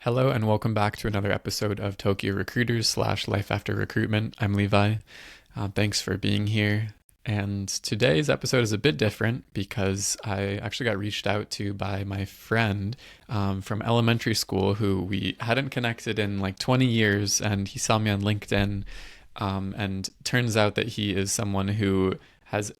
Hello and welcome back to another episode of Tokyo Recruiters slash Life After Recruitment. I'm Levi. Thanks for being here. And today's episode is a bit different because I actually got reached out to by my friend from elementary school who we hadn't connected in like 20 years. And he saw me on LinkedIn. And turns out that he is someone who has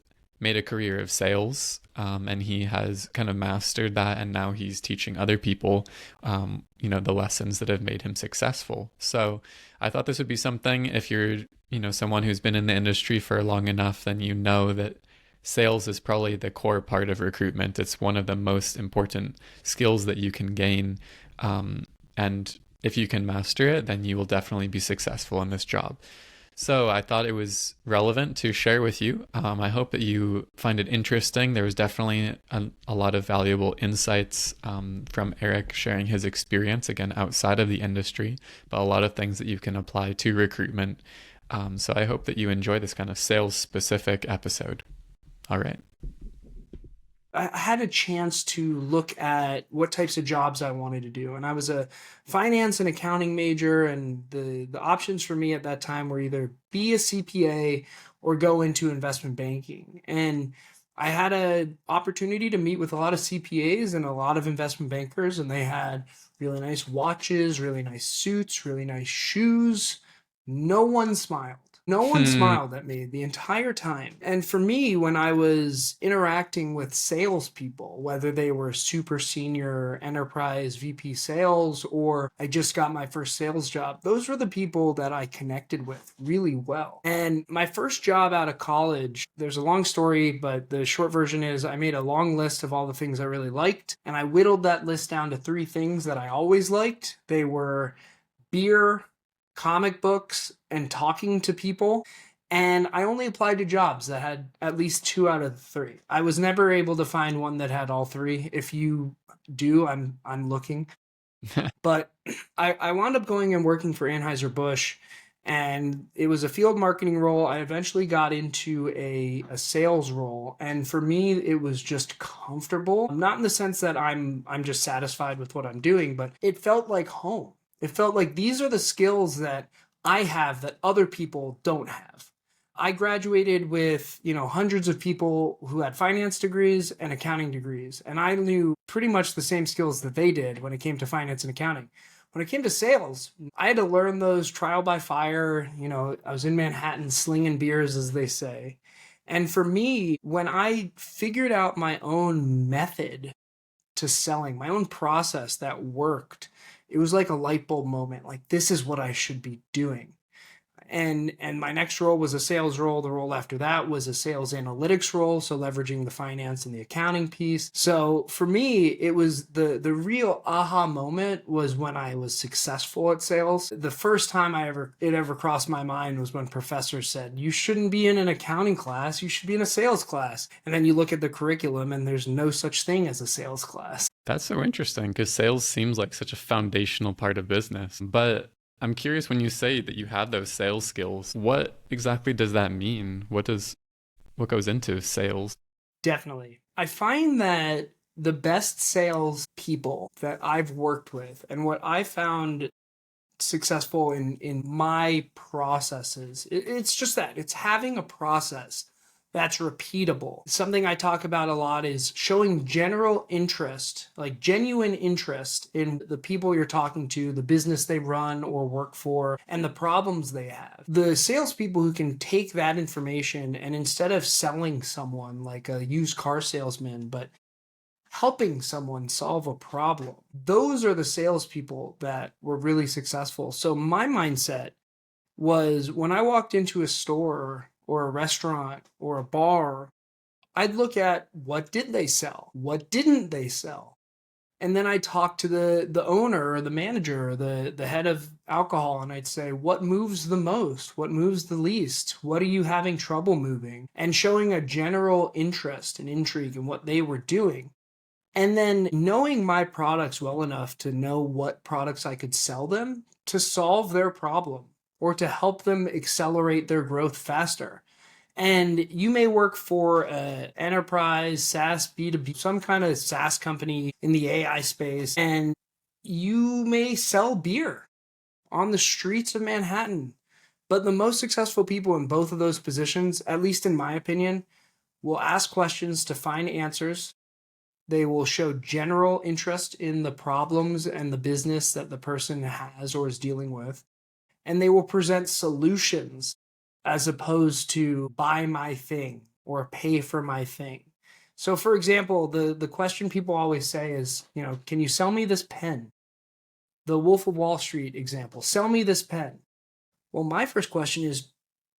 made a career of sales, and he has kind of mastered that, and now he's teaching other people, the lessons that have made him successful. So I thought this would be something, if you're, someone who's been in the industry for long enough, then you know that sales is probably the core part of recruitment. It's one of the most important skills that you can gain, and if you can master it, then you will definitely be successful in this job. So I thought it was relevant to share with you. I hope that you find it interesting. There was definitely a lot of valuable insights from Eric sharing his experience, again, outside of the industry, but a lot of things that you can apply to recruitment. So I hope that you enjoy this kind of sales specific episode. All right. I had a chance to look at what types of jobs I wanted to do. And I was a finance and accounting major, and the options for me at that time were either be a CPA or go into investment banking. And I had an opportunity to meet with a lot of CPAs and a lot of investment bankers, and they had really nice watches, really nice suits, really nice shoes. No one smiled. No one Hmm. smiled at me the entire time. And for me, when I was interacting with salespeople, whether they were super senior enterprise VP sales or I just got my first sales job, those were the people that I connected with really well. And my first job out of college, there's a long story, but the short version is I made a long list of all the things I really liked. And I whittled that list down to three things that I always liked. They were beer, comic books, and talking to people. And I only applied to jobs that had at least two out of the three. I was never able to find one that had all three. If you do, I'm looking. But I wound up going and working for Anheuser-Busch, and it was a field marketing role. I eventually got into a sales role, and for me it was just comfortable. Not in the sense that I'm just satisfied with what I'm doing, but it felt like home. It felt like these are the skills that I have that other people don't have. I graduated with, hundreds of people who had finance degrees and accounting degrees, and I knew pretty much the same skills that they did when it came to finance and accounting. When it came to sales, I had to learn those trial by fire. I was in Manhattan slinging beers, as they say. And for me, when I figured out my own method to selling, my own process that worked, it was like a light bulb moment. Like, this is what I should be doing. And my next role was a sales role. The role after that was a sales analytics role, so leveraging the finance and the accounting piece. So for me, it was the real aha moment was when I was successful at sales. The first time it ever crossed my mind was when professors said, you shouldn't be in an accounting class, you should be in a sales class. And then you look at the curriculum and there's no such thing as a sales class. That's so interesting because sales seems like such a foundational part of business. But I'm curious, when you say that you have those sales skills, what exactly does that mean? What goes into sales? Definitely. I find that the best sales people that I've worked with and what I found successful in my processes, it's just that it's having a process that's repeatable. Something I talk about a lot is showing general interest, like genuine interest in the people you're talking to, the business they run or work for, and the problems they have. The salespeople who can take that information and instead of selling someone like a used car salesman, but helping someone solve a problem, those are the salespeople that were really successful. So my mindset was when I walked into a store or a restaurant or a bar, I'd look at what did they sell? What didn't they sell? And then I'd talk to the owner or the manager or the head of alcohol, and I'd say, what moves the most? What moves the least? What are you having trouble moving? And showing a general interest and intrigue in what they were doing. And then knowing my products well enough to know what products I could sell them to solve their problem or to help them accelerate their growth faster. And you may work for an enterprise, SaaS, B2B, some kind of SaaS company in the AI space. And You may sell beer on the streets of Manhattan, but the most successful people in both of those positions, at least in my opinion, will ask questions to find answers. They will show general interest in the problems and the business that the person has or is dealing with. And they will present solutions as opposed to buy my thing or pay for my thing. So, for example, the question people always say is, can you sell me this pen? The Wolf of Wall Street example, sell me this pen. Well, my first question is,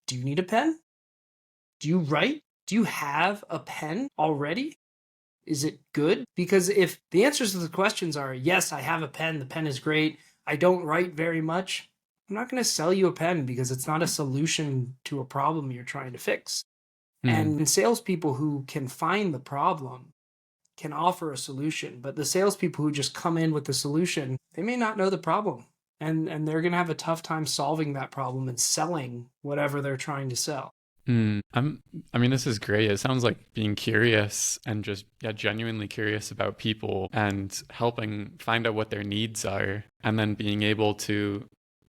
do you need a pen? Do you write? Do you have a pen already? Is it good? Because if the answers to the questions are, yes, I have a pen, the pen is great, I don't write very much, I'm not going to sell you a pen because it's not a solution to a problem you're trying to fix. Hmm. And salespeople who can find the problem can offer a solution, but the salespeople who just come in with the solution, they may not know the problem. And they're going to have a tough time solving that problem and selling whatever they're trying to sell. I mean, this is great. It sounds like being curious and just, yeah, genuinely curious about people and helping find out what their needs are, and then being able to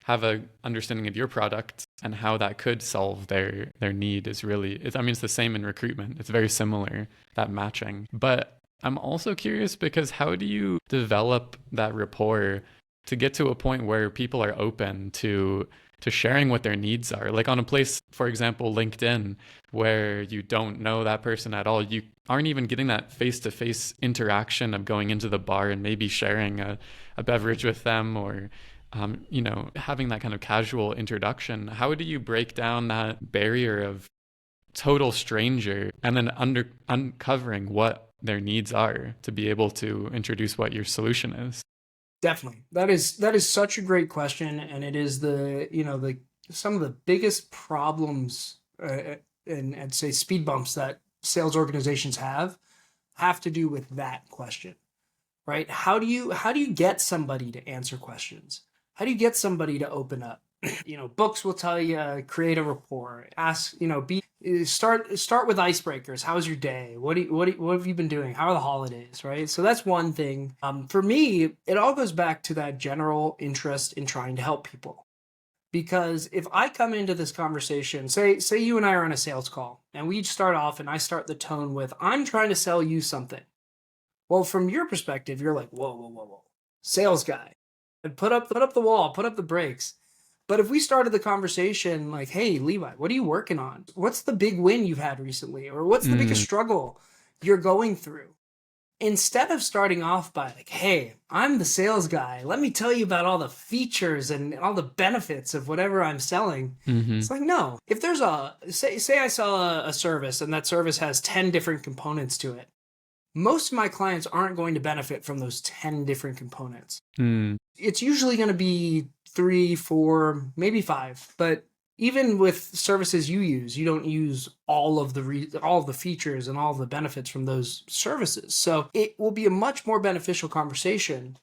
have a understanding of your product and how that could solve their need is really, I mean, it's the same in recruitment. It's very similar, that matching. But I'm also curious because how do you develop that rapport to get to a point where people are open to sharing what their needs are? Like on a place, for example, LinkedIn, where you don't know that person at all, you aren't even getting that face-to-face interaction of going into the bar and maybe sharing a beverage with them, or having that kind of casual introduction. How do you break down that barrier of total stranger and then uncovering what their needs are to be able to introduce what your solution is? Definitely. That is such a great question, and it is the some of the biggest problems and I'd say speed bumps that sales organizations have to do with that question, right? How do you get somebody to answer questions? How do you get somebody to open up? Books will tell you create a rapport. Ask, be start with icebreakers. How's your day? What have you been doing? How are the holidays? Right. So that's one thing. For me, it all goes back to that general interest in trying to help people. Because if I come into this conversation, say you and I are on a sales call, and we start off, and I start the tone with, "I'm trying to sell you something." Well, from your perspective, you're like, "Whoa, whoa, whoa, whoa, sales guy, and put up the wall, put up the brakes." But if we started the conversation like, "Hey, Levi, what are you working on? What's the big win you've had recently? Or what's the biggest Mm, struggle you're going through?" Instead of starting off by like, "Hey, I'm the sales guy. Let me tell you about all the features and all the benefits of whatever I'm selling." mm-hmm, It's like, no. If there's say I sell a service and that service has 10 different components to it, most of my clients aren't going to benefit from those 10 different components. mm, It's usually going to be 3, 4, maybe 5. But even with services you use, you don't use all of the features and all of the benefits from those services. So it will be a much more beneficial conversation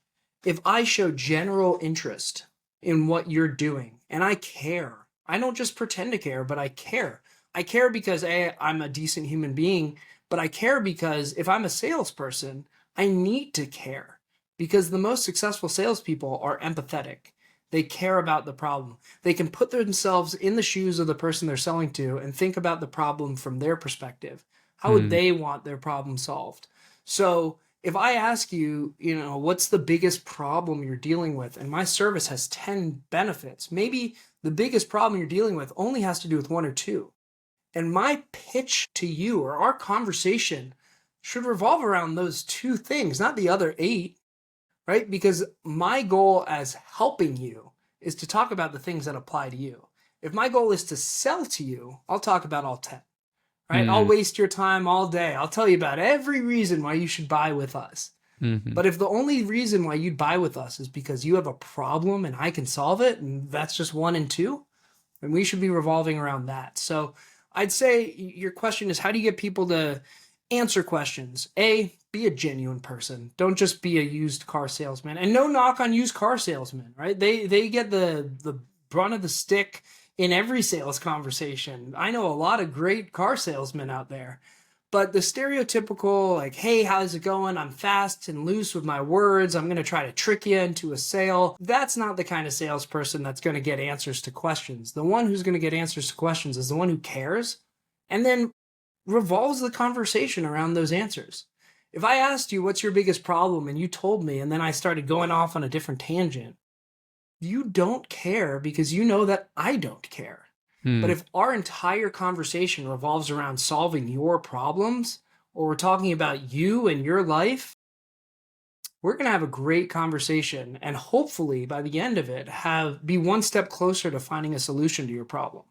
if I show general interest in what you're doing and I care. I don't just pretend to care, but I care. I care because I'm a decent human being, but I care because if I'm a salesperson, I need to care, because the most successful salespeople are empathetic. They care about the problem. They can put themselves in the shoes of the person they're selling to and think about the problem from their perspective. How would mm, they want their problem solved? So if I ask you, what's the biggest problem you're dealing with, and my service has 10 benefits, maybe the biggest problem you're dealing with only has to do with one or two. And my pitch to you, or our conversation, should revolve around those two things, not the other eight, right? Because my goal as helping you is to talk about the things that apply to you. If my goal is to sell to you, I'll talk about all 10, right? I'll mm, waste your time all day. I'll tell you about every reason why you should buy with us. mm-hmm. But if the only reason why you'd buy with us is because you have a problem and I can solve it, and that's just one and two, then we should be revolving around that. So I'd say your question is, how do you get people to answer questions? Be a genuine person. Don't just be a used car salesman. And no knock on used car salesmen, right? They get the brunt of the stick in every sales conversation. I know a lot of great car salesmen out there. But the stereotypical, like, hey, how's it going? I'm fast and loose with my words. I'm going to try to trick you into a sale. That's not the kind of salesperson that's going to get answers to questions. The one who's going to get answers to questions is the one who cares and then revolves the conversation around those answers. If I asked you, what's your biggest problem? And you told me, and then I started going off on a different tangent, you don't care because you know that I don't care. But if our entire conversation revolves around solving your problems, or we're talking about you and your life, we're going to have a great conversation and hopefully by the end of it be one step closer to finding a solution to your problem.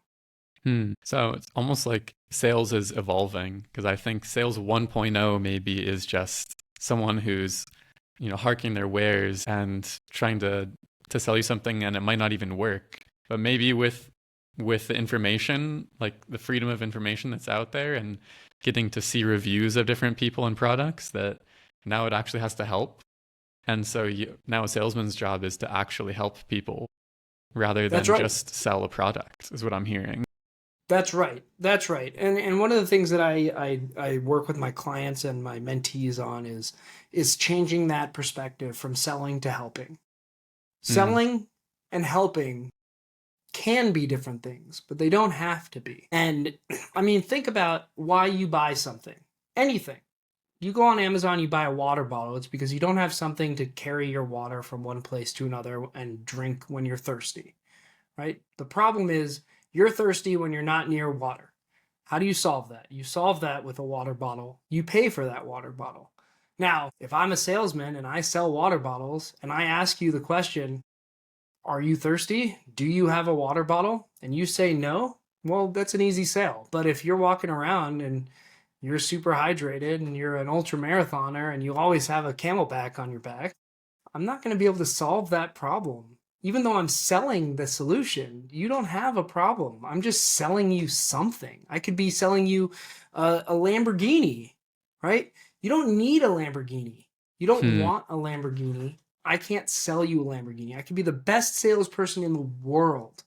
So it's almost like sales is evolving, because I think sales 1.0 maybe is just someone who's, harking their wares and trying to sell you something, and it might not even work. But maybe with the information, like the freedom of information that's out there, and getting to see reviews of different people and products, that now it actually has to help. And so now a salesman's job is to actually help people rather than just sell a product, is what I'm hearing. That's right. That's right. And one of the things that I work with my clients and my mentees on is changing that perspective from selling to helping. Selling and helping can be different things, but they don't have to be. And I mean, think about why you buy something, anything. You go on Amazon, you buy a water bottle. It's because you don't have something to carry your water from one place to another and drink when you're thirsty, right? The problem is you're thirsty when you're not near water. How do you solve that? You solve that with a water bottle. You pay for that water bottle. Now, if I'm a salesman and I sell water bottles and I ask you the question, are you thirsty? Do you have a water bottle? And you say no, well, that's an easy sale. But if you're walking around and you're super hydrated and you're an ultra marathoner and you always have a Camelback on your back, I'm not going to be able to solve that problem. Even though I'm selling the solution, you don't have a problem. I'm just selling you something. I could be selling you a Lamborghini, right? You don't need a Lamborghini. You don't want a Lamborghini. I can't sell you a Lamborghini. I could be the best salesperson in the world.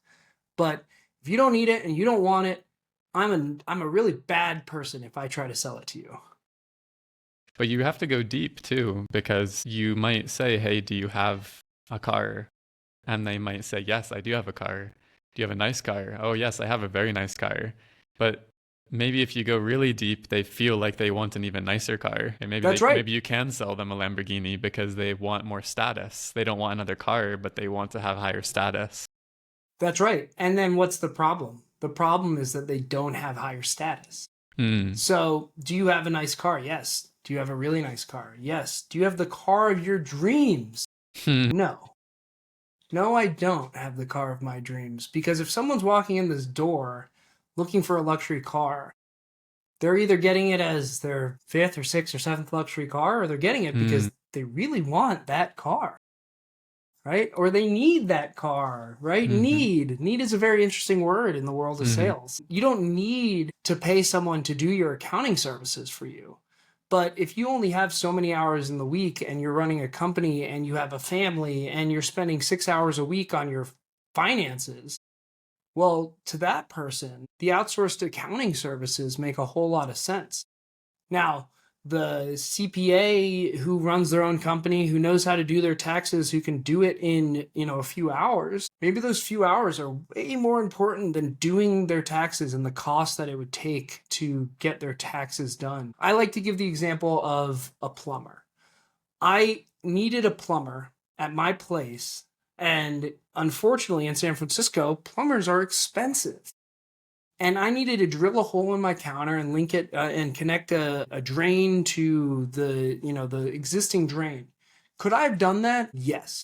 But if you don't need it and you don't want it, I'm a really bad person if I try to sell it to you. But you have to go deep too, because you might say, hey, do you have a car? And they might say, yes, I do have a car. Do you have a nice car? Oh, yes, I have a very nice car. But maybe if you go really deep, they feel like they want an even nicer car. And maybe you can sell them a Lamborghini because they want more status. They don't want another car, but they want to have higher status. That's right. And then what's the problem? The problem is that they don't have higher status. So do you have a nice car? Yes. Do you have a really nice car? Yes. Do you have the car of your dreams? No. No, I don't have the car of my dreams, because if someone's walking in this door looking for a luxury car, they're either getting it as their fifth or sixth or seventh luxury car, or they're getting it because they really want that car, right? Or they need that car, right? Need is a very interesting word in the world of sales. You don't need to pay someone to do your accounting services for you. But if you only have so many hours in the week and you're running a company and you have a family and you're spending 6 hours a week on your finances, well, to that person, the outsourced accounting services make a whole lot of sense. Now, the CPA who runs their own company, who knows how to do their taxes, who can do it in, a few hours, maybe those few hours are way more important than doing their taxes and the cost that it would take to get their taxes done. I like to give the example of a plumber. I needed a plumber at my place, and unfortunately in San Francisco, plumbers are expensive. And I needed to drill a hole in my counter and link it and connect a drain to the existing drain. Could I have done that? Yes.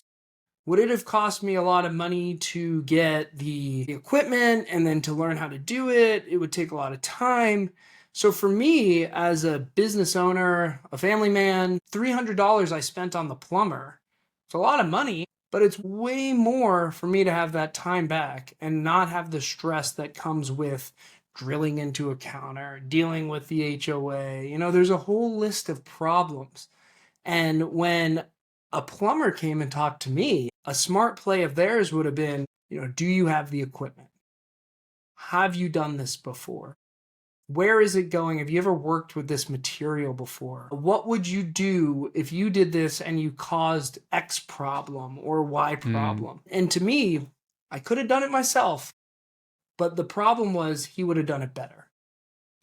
Would it have cost me a lot of money to get the equipment and then to learn how to do it? It would take a lot of time. So for me, as a business owner, a family man, $300 I spent on the plumber. It's a lot of money, but it's way more for me to have that time back and not have the stress that comes with drilling into a counter, dealing with the HOA. There's a whole list of problems. And when a plumber came and talked to me, a smart play of theirs would have been, do you have the equipment? Have you done this before? Where is it going? Have you ever worked with this material before? What would you do if you did this and you caused X problem or Y Mm, problem? And to me, I could have done it myself, but the problem was he would have done it better.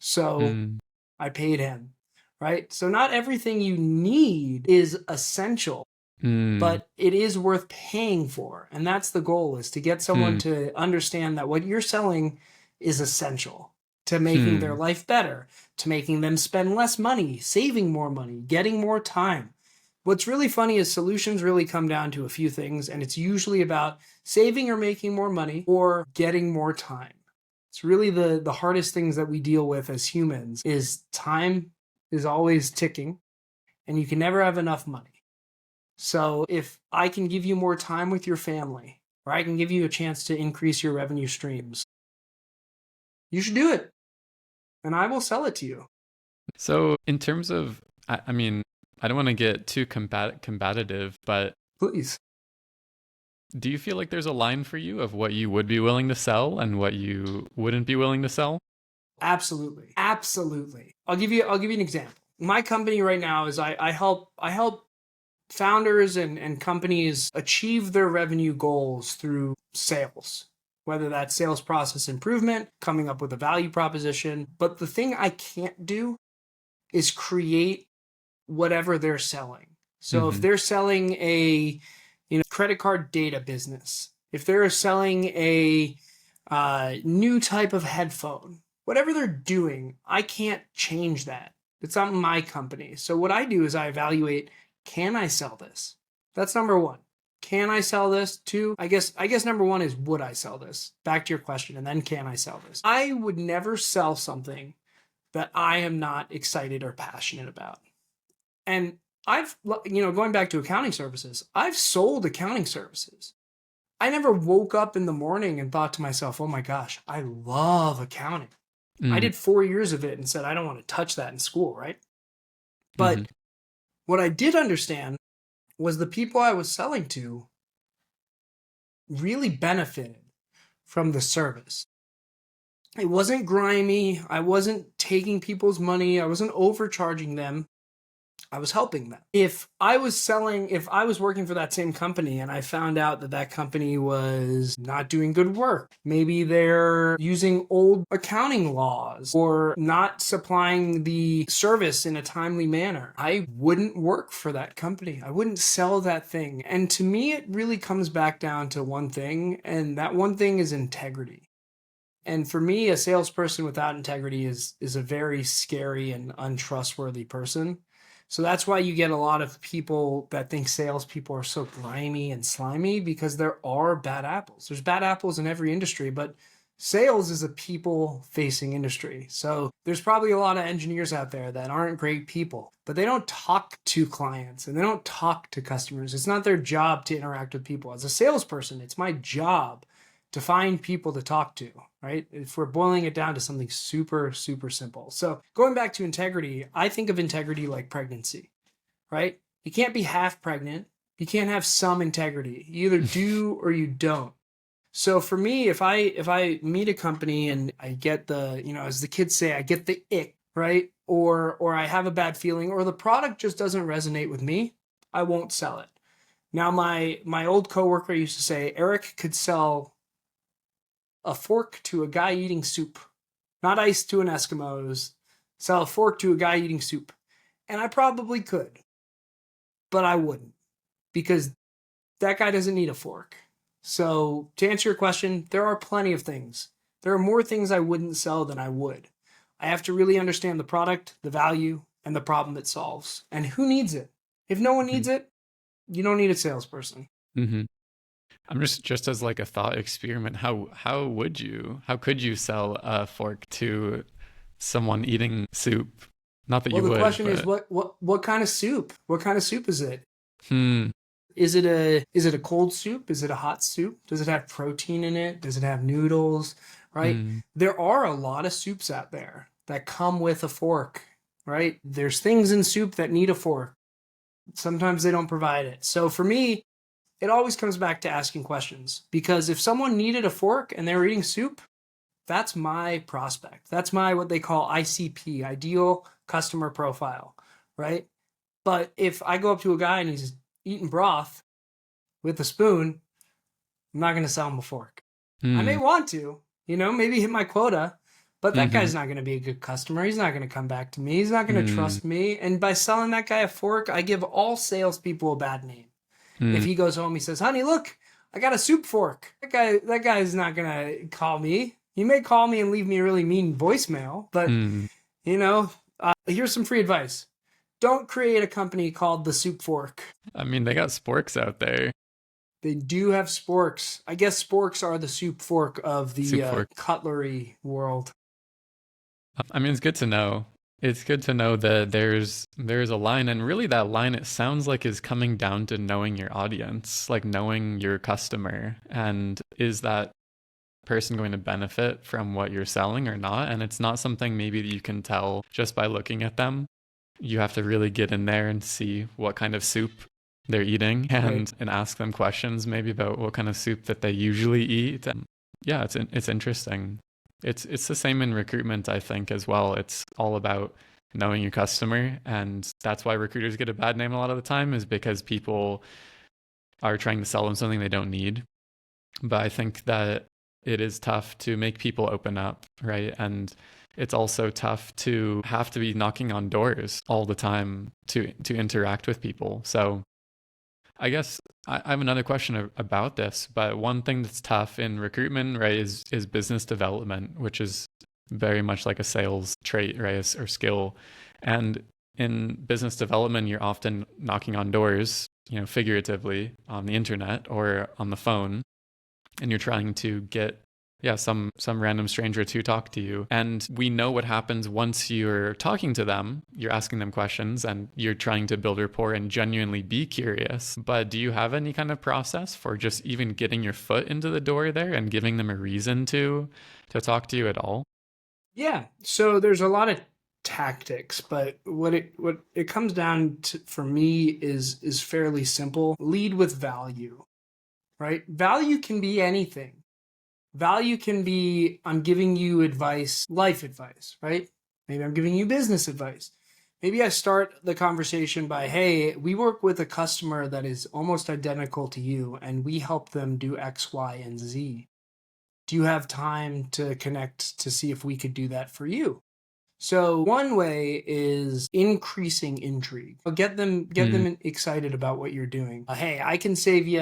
So mm, I paid him, right? So not everything you need is essential, mm, but it is worth paying for. And that's the goal, is to get someone hmm, to understand that what you're selling is essential to making their hmm. life better, to making them spend less money, saving more money, getting more time. What's really funny is solutions really come down to a few things, and it's usually about saving or making more money or getting more time. It's really the hardest things that we deal with as humans is time is always ticking, and you can never have enough money. So if I can give you more time with your family, or I can give you a chance to increase your revenue streams, you should do it, and I will sell it to you. So, in terms of, I mean, I don't want to get too combative, but Please. do you feel like there's a line for you of what you would be willing to sell and what you wouldn't be willing to sell? Absolutely. Absolutely. I'll give you an example. My company right now is I help founders and companies achieve their revenue goals through sales, whether that's sales process improvement, coming up with a value proposition. But the thing I can't do is create whatever they're selling. So if Mm-hmm. they're selling a credit card data business, if they're selling a new type of headphone, whatever they're doing, I can't change that. It's not my company. So what I do is I evaluate, can I sell this? That's number one. Can I sell this? Two, I guess number one is, would I sell this? Back to your question, and then can I sell this? I would never sell something that I am not excited or passionate about. And going back to accounting services, I've sold accounting services. I never woke up in the morning and thought to myself, oh my gosh, I love accounting. I Mm, did 4 years of it and said, I don't want to touch that in school, right? mm-hmm. But what I did understand was the people I was selling to really benefited from the service. It wasn't grimy. I wasn't taking people's money. I wasn't overcharging them. I was helping them. If I was working for that same company and I found out that that company was not doing good work, maybe they're using old accounting laws or not supplying the service in a timely manner, I wouldn't work for that company. I wouldn't sell that thing. And to me, it really comes back down to one thing, and that one thing is integrity. And for me, a salesperson without integrity is a very scary and untrustworthy person. So that's why you get a lot of people that think salespeople are so grimy and slimy, because there are bad apples. There's bad apples in every industry, but sales is a people facing industry. So there's probably a lot of engineers out there that aren't great people, but they don't talk to clients and they don't talk to customers. It's not their job to interact with people. As a salesperson, it's my job to find people to talk to, right? If we're boiling it down to something super, super simple. So going back to integrity, I think of integrity like pregnancy, right? You can't be half pregnant. You can't have some integrity. You either do or you don't. So for me, if I meet a company and I get the, as the kids say, I get the ick, right? Or I have a bad feeling, or the product just doesn't resonate with me, I won't sell it. Now my old coworker used to say Eric could sell a fork to a guy eating soup, not ice to an Eskimo's. Sell a fork to a guy eating soup. And I probably could, but I wouldn't, because that guy doesn't need a fork. So to answer your question, there are plenty of things. There are more things I wouldn't sell than I would. I have to really understand the product, the value, and the problem it solves. And who needs it? If no one needs it, you don't need a salesperson. Mm-hmm. I'm just as like a thought experiment. How could you sell a fork to someone eating soup? Not that Well, you the would, question is, but what kind of soup? What kind of soup is it? hmm, Is it a cold soup? Is it a hot soup? Does it have protein in it? Does it have noodles? Right? hmm, There are a lot of soups out there that come with a fork, right? There's things in soup that need a fork. Sometimes they don't provide it. So for me, it always comes back to asking questions, because if someone needed a fork and they were eating soup, That's my prospect. That's my what they call ICP, ideal customer profile, right? But if I go up to a guy and he's eating broth with a spoon, I'm not going to sell him a fork. I may Mm. want to, maybe hit my quota, but that Mm-hmm. guy's not going to be a good customer. He's not going to come back to me. He's not going to Mm. trust me. And by selling that guy a fork, I give all salespeople a bad name. If Mm. he goes home, he says, "Honey, look, I got a soup fork." That guy's not going to call me. He may call me and leave me a really mean voicemail, but Mm. here's some free advice. Don't create a company called the Soup Fork. I mean, they got sporks out there. They do have sporks. I guess sporks are the soup fork of the Soup fork. cutlery world. I mean, it's good to know. It's good to know that there's a line, and really that line, it sounds like, is coming down to knowing your audience, like knowing your customer, and is that person going to benefit from what you're selling or not? And it's not something maybe that you can tell just by looking at them. You have to really get in there and see what kind of soup they're eating, Right. and ask them questions maybe about what kind of soup that they usually eat. And yeah, it's interesting. It's the same in recruitment, I think, as well. It's all about knowing your customer, and that's why recruiters get a bad name a lot of the time, is because people are trying to sell them something they don't need. But I think that it is tough to make people open up, right? And it's also tough to have to be knocking on doors all the time to interact with people. So I guess I have another question about this, but one thing that's tough in recruitment, right, is business development, which is very much like a sales trait, right, or skill. And in business development, you're often knocking on doors, figuratively on the internet or on the phone, and you're trying to get some random stranger to talk to you. And we know what happens once you're talking to them. You're asking them questions and you're trying to build rapport and genuinely be curious. But do you have any kind of process for just even getting your foot into the door there and giving them a reason to talk to you at all? Yeah. So there's a lot of tactics, but what it comes down to for me is fairly simple. Lead with value, right? Value can be anything. Value can be I'm giving you advice, life advice, right? Maybe I'm giving you business advice. Maybe I start the conversation by, "Hey, we work with a customer that is almost identical to you, and we help them do X, Y, and Z. Do you have time to connect to see if we could do that for you?" So one way is increasing intrigue. Get them Mm. excited about what you're doing. Hey, I can save you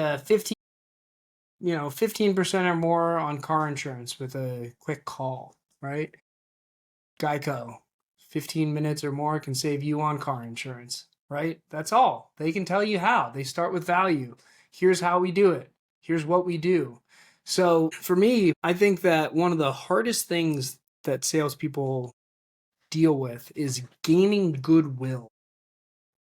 15% or more on car insurance with a quick call, right? Geico, 15 minutes or more can save you on car insurance, right? That's all. They can tell you how. They start with value. Here's how we do it. Here's what we do. So for me, I think that one of the hardest things that salespeople deal with is gaining goodwill,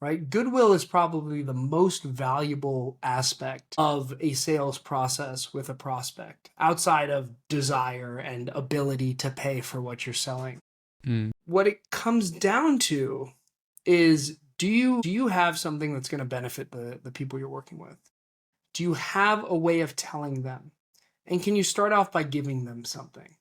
right? Goodwill is probably the most valuable aspect of a sales process with a prospect outside of desire and ability to pay for what you're selling. Mm. What it comes down to is do you have something that's going to benefit the people you're working with? Do you have a way of telling them? And can you start off by giving them something?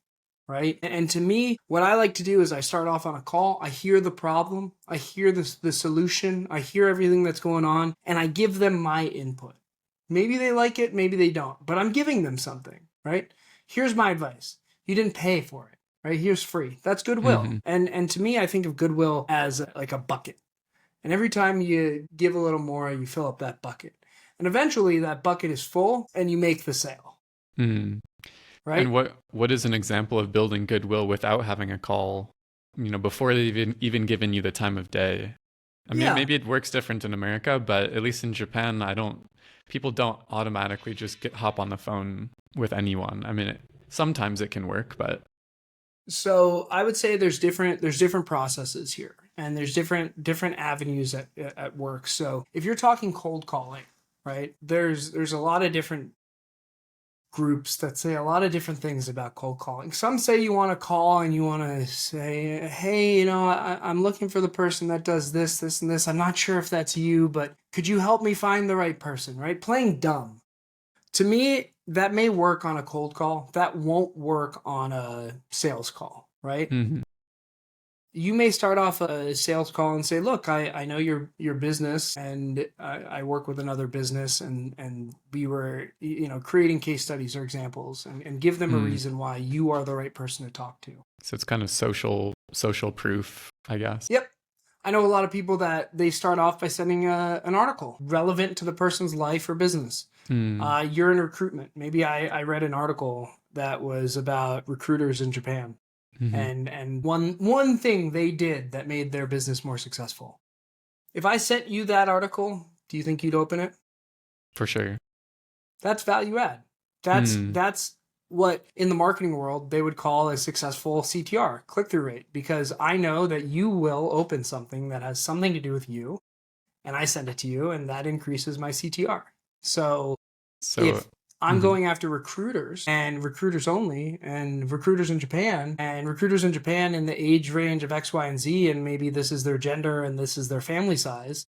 Right. And to me, what I like to do is I start off on a call. I hear the problem. I hear the solution. I hear everything that's going on and I give them my input. Maybe they like it. Maybe they don't, but I'm giving them something, right? Here's my advice. You didn't pay for it, right? Here's free. That's goodwill. Mm-hmm. And to me, I think of goodwill as like a bucket. And every time you give a little more, you fill up that bucket. And eventually that bucket is full and you make the sale, Mm. And right? what is an example of building goodwill without having a call, before they've even given you the time of day? I mean, Yeah. maybe it works different in America, but at least in Japan, people don't automatically just hop on the phone with anyone. I mean, sometimes it can work, but So I would say there's different processes here, and there's different avenues at work. So if you're talking cold calling, right? There's a lot of different groups that say a lot of different things about cold calling. Some say you want to call and you want to say, "Hey, I'm looking for the person that does this, this, and this. I'm not sure if that's you, but could you help me find the right person?" Right? Playing dumb. To me, that may work on a cold call. That won't work on a sales call, right? Hmm. You may start off a sales call and say, look, I know your business, and I work with another business, and we were, creating case studies or examples, and give them a Mm. reason why you are the right person to talk to. So it's kind of social proof, I guess. Yep. I know a lot of people that they start off by sending an article relevant to the person's life or business. Mm. You're in recruitment. Maybe I read an article that was about recruiters in Japan, Hmm. and one thing they did that made their business more successful. If I sent you that article, do you think you'd open it? For sure. That's value add. Mm. That's what in the marketing world they would call a successful CTR, click through rate, because I know that you will open something that has something to do with you, and I send it to you, and that increases my CTR. So So, if I'm mhm. going after recruiters and recruiters only, and recruiters in Japan, and recruiters in Japan in the age range of X, Y, and Z, and maybe this is their gender and this is their family size,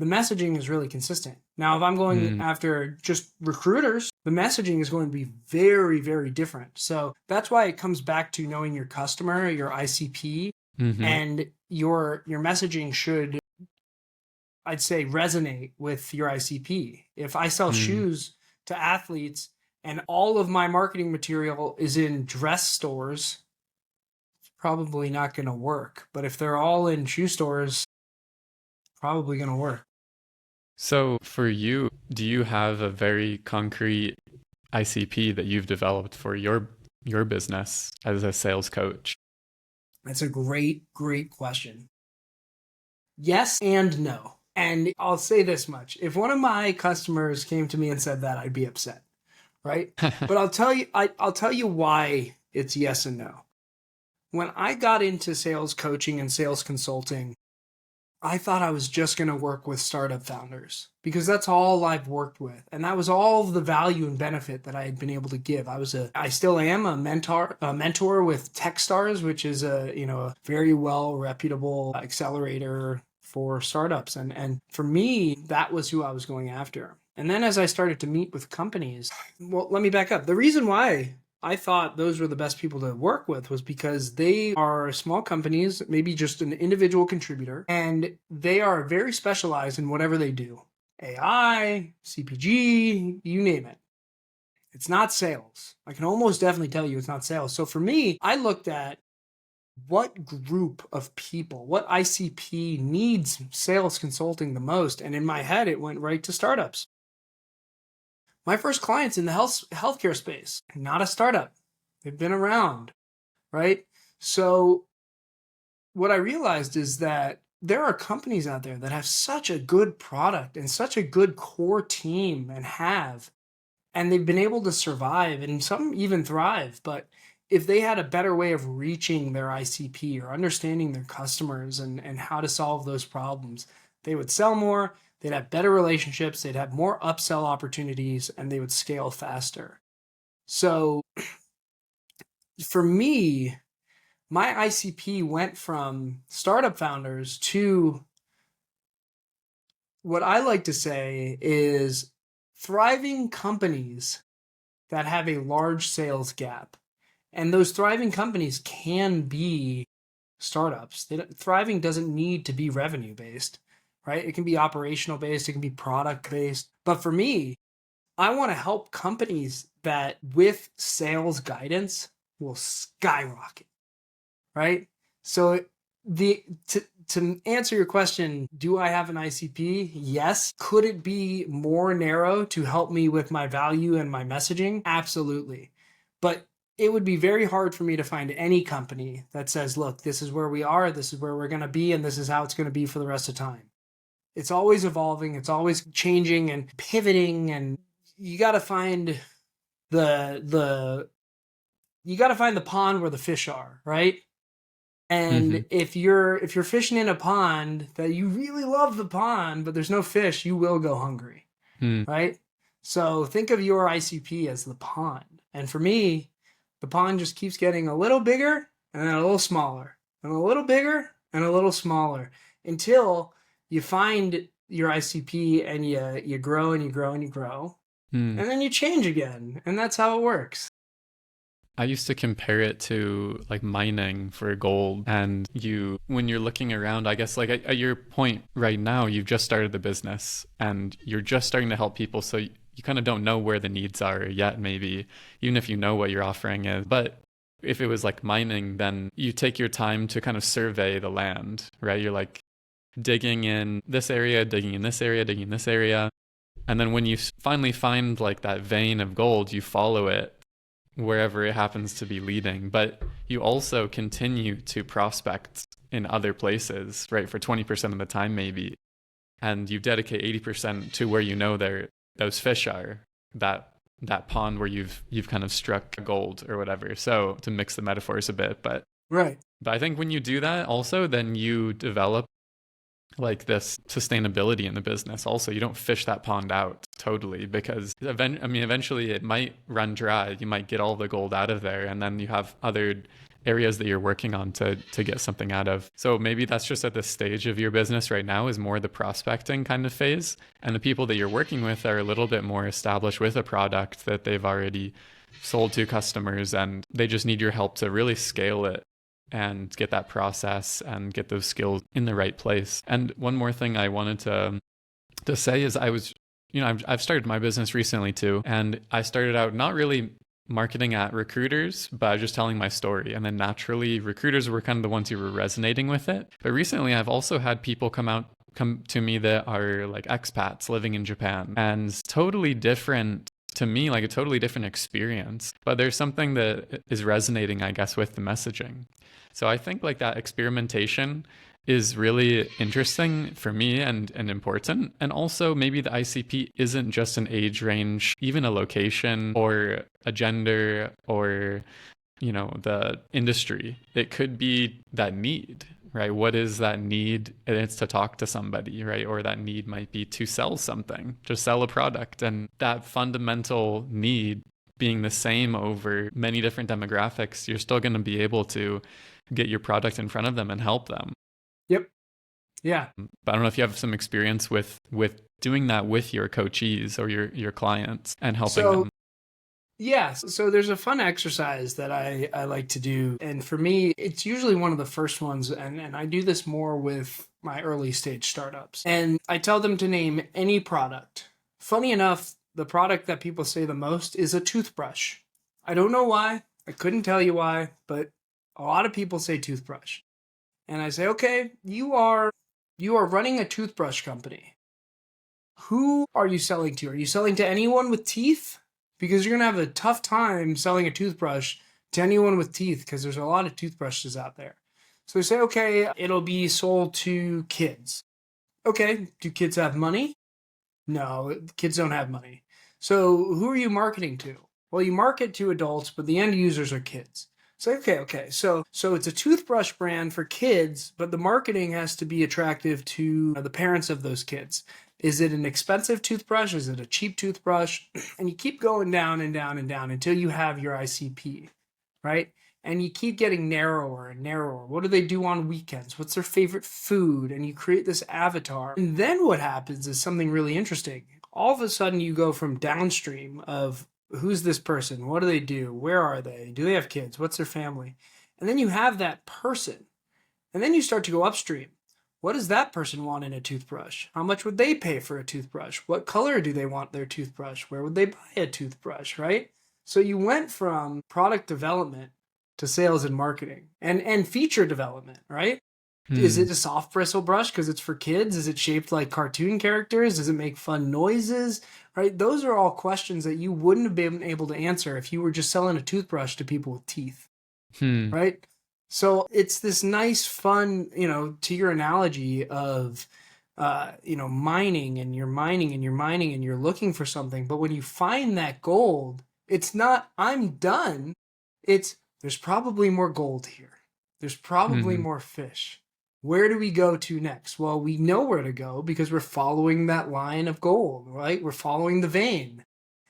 the messaging is really consistent. Now, if I'm going Mm. after just recruiters, the messaging is going to be very, very different. So that's why it comes back to knowing your customer, your ICP, Hmm. and your messaging should, I'd say, resonate with your ICP. If I sell Mm. shoes to athletes and all of my marketing material is in dress stores, it's probably not going to work. But if they're all in shoe stores, probably going to work. So for you, do you have a very concrete ICP that you've developed for your business as a sales coach? That's a great, great question. Yes and no. And I'll say this much. If one of my customers came to me and said that, I'd be upset, right? But I'll tell you why it's yes and no. When I got into sales coaching and sales consulting, I thought I was just going to work with startup founders because that's all I've worked with. And that was all the value and benefit that I had been able to give. I still am a mentor with Techstars, which is a very well reputable accelerator for startups. And for me, that was who I was going after. And then as I started to meet with companies, well, let me back up. The reason why I thought those were the best people to work with was because they are small companies, maybe just an individual contributor, and they are very specialized in whatever they do. AI, CPG, you name it. It's not sales. I can almost definitely tell you it's not sales. So for me, I looked at what group of people, what ICP needs sales consulting the most. And in my head, it went right to startups. My first client's in the healthcare space, not a startup. They've been around, right? So what I realized is that there are companies out there that have such a good product and such a good core team and they've been able to survive and some even thrive. But if they had a better way of reaching their ICP or understanding their customers and how to solve those problems, they would sell more, they'd have better relationships, they'd have more upsell opportunities, and they would scale faster. So for me, my ICP went from startup founders to what I like to say is thriving companies that have a large sales gap. And those thriving companies can be startups. Thriving doesn't need to be revenue based, right? It can be operational based, it can be product based. But for me, I want to help companies that with sales guidance will skyrocket, right? So the to answer your question, do I have an ICP? Yes. Could it be more narrow to help me with my value and my messaging? Absolutely. But it would be very hard for me to find any company that says, look, this is where we are, this is where we're going to be, and this is how it's going to be for the rest of time. It's always evolving, it's always changing and pivoting, and you got to find the you got to find the pond where the fish are, right? Hmm. And if you're fishing in a pond that you really love the pond, but there's no fish, you will go hungry, Mm. right? So think of your ICP as the pond. And for me, the pond just keeps getting a little bigger and then a little smaller, and a little bigger and a little smaller until you find your ICP and you grow and you grow and you grow. Hmm. and then you change again, and that's how it works. I used to compare it to like mining for gold. And when you're looking around, I guess like at your point right now, you've just started the business and you're just starting to help people. So you kind of don't know where the needs are yet, maybe, even if you know what your offering is. But if it was like mining, then you take your time to kind of survey the land, right? You're like digging in this area, digging in this area, digging in this area. And then when you finally find like that vein of gold, you follow it wherever it happens to be leading. But you also continue to prospect in other places, right? For 20% of the time, maybe. And you dedicate 80% to where you know those fish are, that pond where you've kind of struck gold or whatever. So to mix the metaphors a bit, Right. but I think when you do that also, then you develop like this sustainability in the business. Also, you don't fish that pond out totally because eventually it might run dry. You might get all the gold out of there, and then you have other areas that you're working on to get something out of. So maybe that's just at this stage of your business right now is more the prospecting kind of phase, and the people that you're working with are a little bit more established with a product that they've already sold to customers, and they just need your help to really scale it and get that process and get those skills in the right place. And one more thing I wanted to say is I've started my business recently too, and I started out not really marketing at recruiters, but I was just telling my story. And then naturally, recruiters were kind of the ones who were resonating with it. But recently, I've also had people come to me that are like expats living in Japan, and totally different to me, like a totally different experience. But there's something that is resonating, I guess, with the messaging. So I think like that experimentation is really interesting for me and important. And also maybe the ICP isn't just an age range, even a location or a gender or, the industry. It could be that need, right? What is that need? And it's to talk to somebody, right? Or that need might be to sell something, to sell a product. And that fundamental need being the same over many different demographics, you're still going to be able to get your product in front of them and help them. Yep. Yeah. But I don't know if you have some experience with doing that with your coachees or your clients and helping So them. yeah, so there's a fun exercise that I like to do. And for me, it's usually one of the first ones. And I do this more with my early stage startups. And I tell them to name any product. Funny enough, the product that people say the most is a toothbrush. I don't know why. I couldn't tell you why, but a lot of people say toothbrush. And I say, okay, you are running a toothbrush company. Who are you selling to? Are you selling to anyone with teeth? Because you're going to have a tough time selling a toothbrush to anyone with teeth because there's a lot of toothbrushes out there. So we say, okay, it'll be sold to kids. Okay, do kids have money? No, kids don't have money. So who are you marketing to? Well, you market to adults, but the end users are kids. So okay. So it's a toothbrush brand for kids, but the marketing has to be attractive to the parents of those kids. Is it an expensive toothbrush? Is it a cheap toothbrush? And you keep going down and down and down until you have your ICP, right? And you keep getting narrower and narrower. What do they do on weekends? What's their favorite food? And you create this avatar. And then what happens is something really interesting. All of a sudden, you go from downstream of who's this person? What do they do? Where are they? Do they have kids? What's their family? And then you have that person. And then you start to go upstream. What does that person want in a toothbrush? How much would they pay for a toothbrush? What color do they want their toothbrush? Where would they buy a toothbrush, right? So you went from product development to sales and marketing and feature development, right? Is Hmm. it a soft bristle brush because it's for kids? Is it shaped like cartoon characters? Does it make fun noises? Right? Those are all questions that you wouldn't have been able to answer if you were just selling a toothbrush to people with teeth, Hmm. right? So it's this nice, fun, to your analogy of, mining and you're mining and you're mining and you're looking for something. But when you find that gold, it's not, I'm done. It's, there's probably more gold here. There's probably Hmm. more fish. Where do we go to next? Well, we know where to go because we're following that line of gold, right? We're following the vein.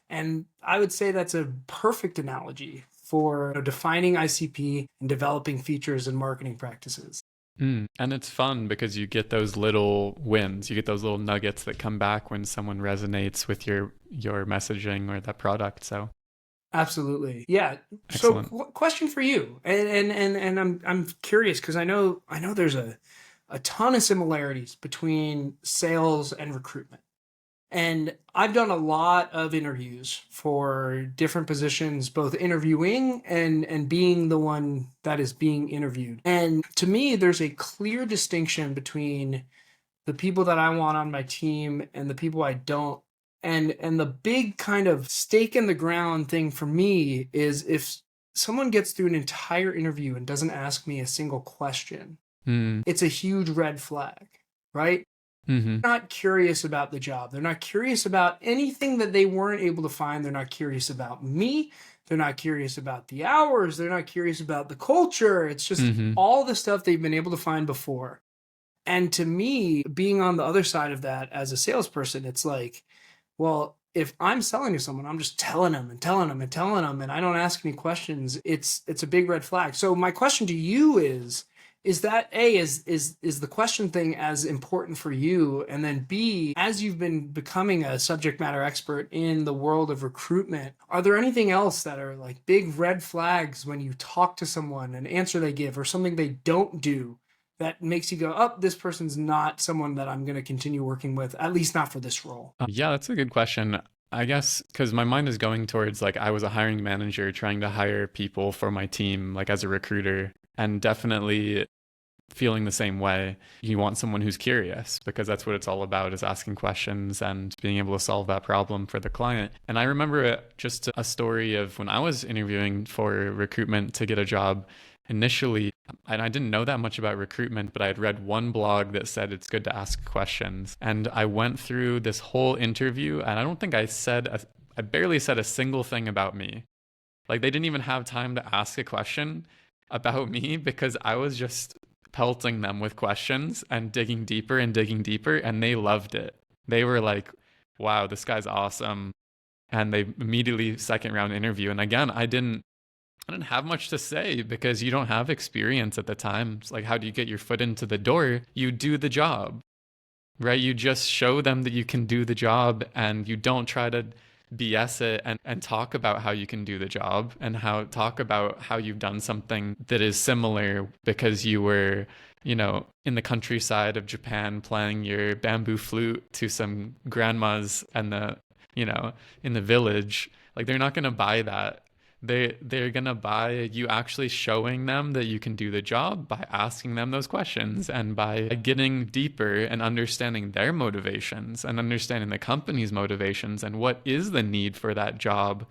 And I would say that's a perfect analogy for defining ICP and developing features and marketing practices. And it's fun because you get those little wins. You get those little nuggets that come back when someone resonates with your messaging or that product. So Absolutely. Yeah. So excellent. question for you. And I'm curious because I know there's a ton of similarities between sales and recruitment. And I've done a lot of interviews for different positions, both interviewing and being the one that is being interviewed. And to me, there's a clear distinction between the people that I want on my team and the people I don't. And the big kind of stake in the ground thing for me is if someone gets through an entire interview and doesn't ask me a single question, Mm, it's a huge red flag, right? hmm Not curious about the job. They're not curious about anything that they weren't able to find. They're not curious about me. They're not curious about the hours. They're not curious about the culture. It's just hmm all the stuff they've been able to find before. And to me, being on the other side of that as a salesperson, it's like, well, if I'm selling to someone, I'm just telling them and telling them and telling them, and I don't ask any questions. It's a big red flag. So my question to you is that A, is the question thing as important for you? And then B, as you've been becoming a subject matter expert in the world of recruitment, are there anything else that are like big red flags when you talk to someone, an answer they give or something they don't do that makes you go, oh, this person's not someone that I'm going to continue working with, at least not for this role? Yeah, that's a good question. I guess because my mind is going towards like I was a hiring manager trying to hire people for my team, like as a recruiter, and definitely feeling the same way. You want someone who's curious because that's what it's all about is asking questions and being able to solve that problem for the client. And I remember just a story of when I was interviewing for recruitment to get a job initially, and I didn't know that much about recruitment, but I had read one blog that said it's good to ask questions. And I went through this whole interview and I don't think I barely said a single thing about me. Like they didn't even have time to ask a question about me because I was just pelting them with questions and digging deeper, and they loved it. They were like, wow, this guy's awesome. And they immediately second round interview. And again, I didn't have much to say because you don't have experience at the time. It's like, how do you get your foot into the door? You do the job, right? You just show them that you can do the job and you don't try to BS it and talk about how you can do the job and talk about how you've done something that is similar because you were, in the countryside of Japan playing your bamboo flute to some grandmas and in the village. Like they're not gonna buy that. They're gonna buy you actually showing them that you can do the job by asking them those questions and by getting deeper and understanding their motivations and understanding the company's motivations and what is the need for that job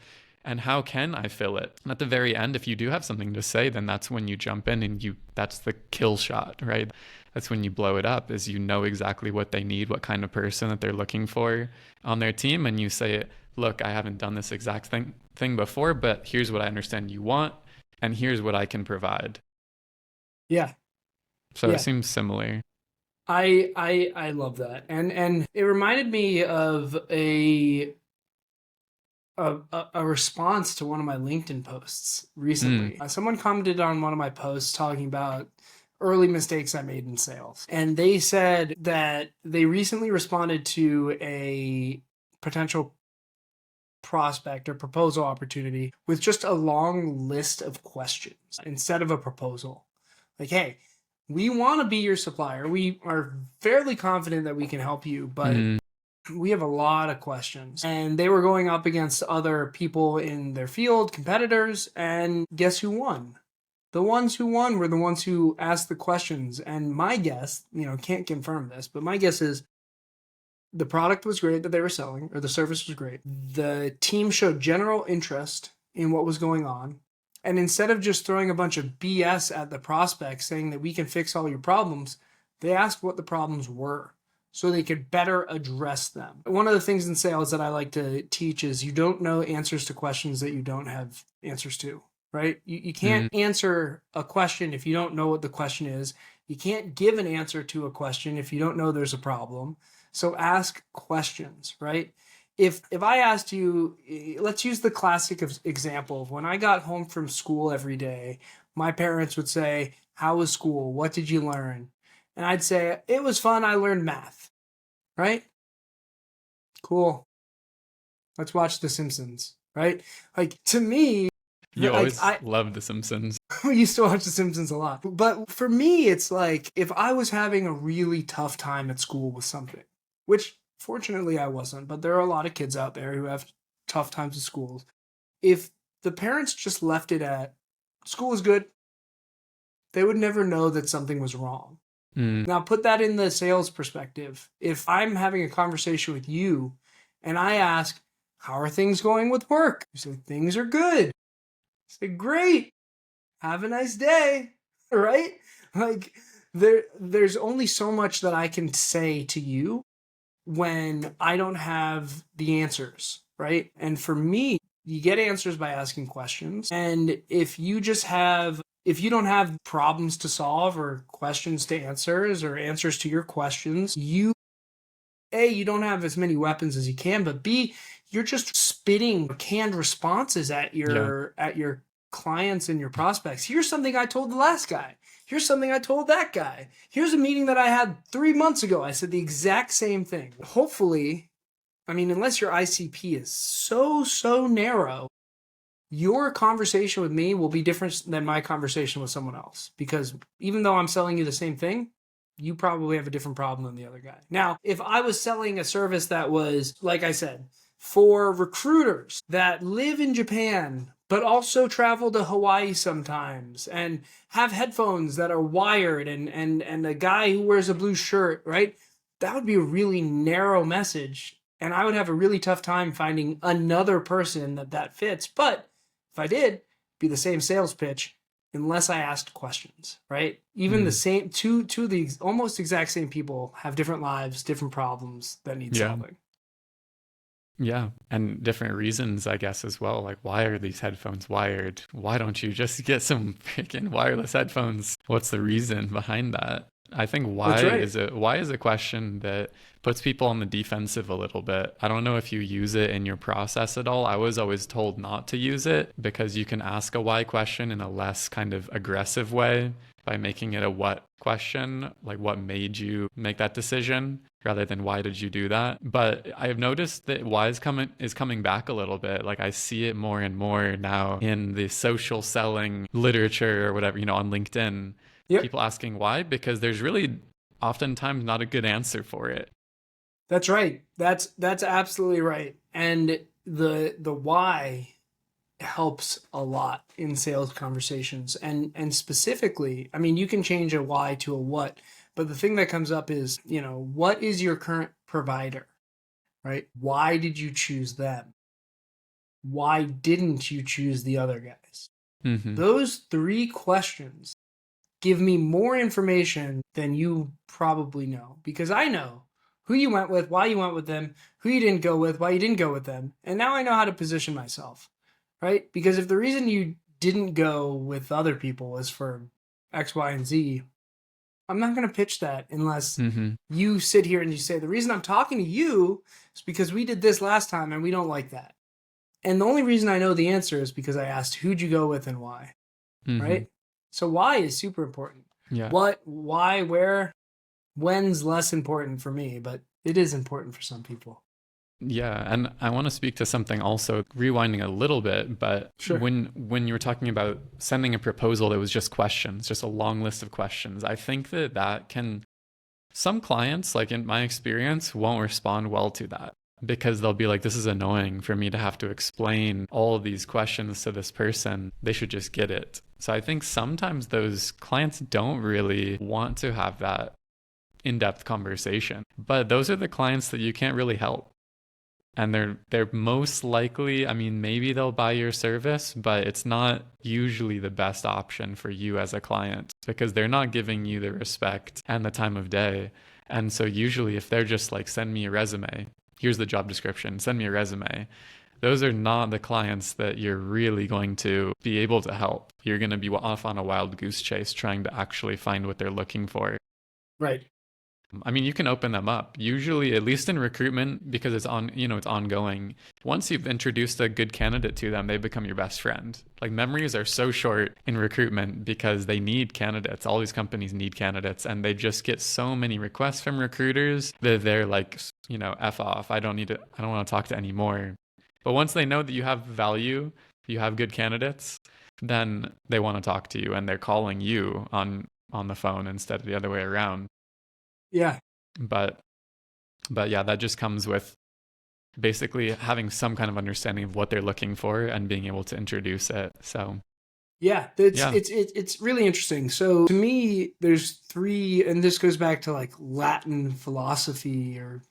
and how can I fill it. And at the very end, if you do have something to say, then that's when you jump in and that's the kill shot, right? That's when you blow it up, is you know exactly what they need, what kind of person that they're looking for on their team, and you say, look, I haven't done this exact thing before, but here's what I understand you want, and here's what I can provide. Yeah. So it Yeah. seems similar. I love that. And it reminded me of a response to one of my LinkedIn posts Mm, recently. Someone commented on one of my posts talking about early mistakes I made in sales. And they said that they recently responded to a potential prospect or proposal opportunity with just a long list of questions instead of a proposal. Like, hey, we want to be your supplier. We are fairly confident that we can help you, but mm, we have a lot of questions. And they were going up against other people in their field, competitors, and guess who won? The ones who won were the ones who asked the questions. And my guess, can't confirm this, but my guess is the product was great that they were selling, or the service was great. The team showed general interest in what was going on. And instead of just throwing a bunch of BS at the prospect saying that we can fix all your problems, they asked what the problems were so they could better address them. One of the things in sales that I like to teach is you don't know answers to questions that you don't have answers to, right? You can't mm, answer a question if you don't know what the question is. You can't give an answer to a question if you don't know there's a problem. So ask questions, right? If I asked you, let's use the classic example of when I got home from school every day, my parents would say, how was school? What did you learn? And I'd say, it was fun. I learned math, right? Cool. Let's watch The Simpsons, right? Like, to me, You like always love The Simpsons. we used to watch The Simpsons a lot. But for me, it's like if I was having a really tough time at school with something, which fortunately I wasn't, but there are a lot of kids out there who have tough times at school. If the parents just left it at school is good, they would never know that something was wrong. Now, put that in the sales perspective. If I'm having a conversation with you and I ask, how are things going with work? You say, things are good. I say, great. Have a nice day. Right? Like, there's only so much that I can say to you when I don't have the answers, right? And for me, you get answers by asking questions. And if you don't have problems to solve or questions to answers or answers to your questions, you don't have as many weapons as you can, but B, you're just spitting canned responses at your clients and your prospects. Here's something I told the last guy. Here's something I told that guy. Here's a meeting that I had 3 months ago. I said the exact same thing. Hopefully, I mean, unless your ICP is so narrow, your conversation with me will be different than my conversation with someone else. Because even though I'm selling you the same thing, you probably have a different problem than the other guy. Now, if I was selling a service that was, like I said, for recruiters that live in Japan, but also travel to Hawaii sometimes and have headphones that are wired and a guy who wears a blue shirt, right? That would be a really narrow message. And I would have a really tough time finding another person that fits. But if I did, it'd be the same sales pitch unless I asked questions, right? Even the same, two of the almost exact same people have different lives, different problems that need solving. Yeah, and different reasons, I guess, as well. Like, why are these headphones wired? Why don't you just get some freaking wireless headphones? What's the reason behind that? I think why is a question that puts people on the defensive a little bit. I don't know if you use it in your process at all. I was always told not to use it because you can ask a why question in a less kind of aggressive way by making it a what question, like what made you make that decision rather than why did you do that. But I've noticed that why is coming back a little bit. Like I see it more and more now in the social selling literature or whatever, on LinkedIn. Yep. People asking why, because there's really oftentimes not a good answer for it. That's right. That's absolutely right. And the why helps a lot in sales conversations. And specifically, I mean, you can change a why to a what, but the thing that comes up is, what is your current provider, right? Why did you choose them? Why didn't you choose the other guys? Mm-hmm. Those 3 questions give me more information than you probably know, because I know who you went with, why you went with them, who you didn't go with, why you didn't go with them. And now I know how to position myself, right? Because if the reason you didn't go with other people is for X, Y, and Z, I'm not going to pitch that unless you sit here and you say, the reason I'm talking to you is because we did this last time and we don't like that. And the only reason I know the answer is because I asked who'd you go with and why, right? So why is super important. Yeah. What, why, where, when's less important for me, but it is important for some people. Yeah, and I want to speak to something also, rewinding a little bit, but Sure. when you were talking about sending a proposal that was just questions, just a long list of questions, I think that can, some clients, like in my experience, won't respond well to that because they'll be like, this is annoying for me to have to explain all of these questions to this person. They should just get it. So I think sometimes those clients don't really want to have that in-depth conversation, but those are the clients that you can't really help. And they're most likely, I mean, maybe they'll buy your service, but it's not usually the best option for you as a client because they're not giving you the respect and the time of day. And so usually if they're just like, send me a resume, here's the job description, send me a resume, those are not the clients that you're really going to be able to help. You're going to be off on a wild goose chase trying to actually find what they're looking for. Right. I mean, you can open them up. Usually, at least in recruitment, because it's on, it's ongoing. Once you've introduced a good candidate to them, they become your best friend. Like memories are so short in recruitment because they need candidates. All these companies need candidates, and they just get so many requests from recruiters that they're like, F off. I don't need to, I don't want to talk to any more. But once they know that you have value, you have good candidates, then they want to talk to you and they're calling you on the phone instead of the other way around. Yeah. But yeah, that just comes with basically having some kind of understanding of what they're looking for and being able to introduce it. So Yeah, it's really interesting. So to me, there's three, and this goes back to like Latin philosophy or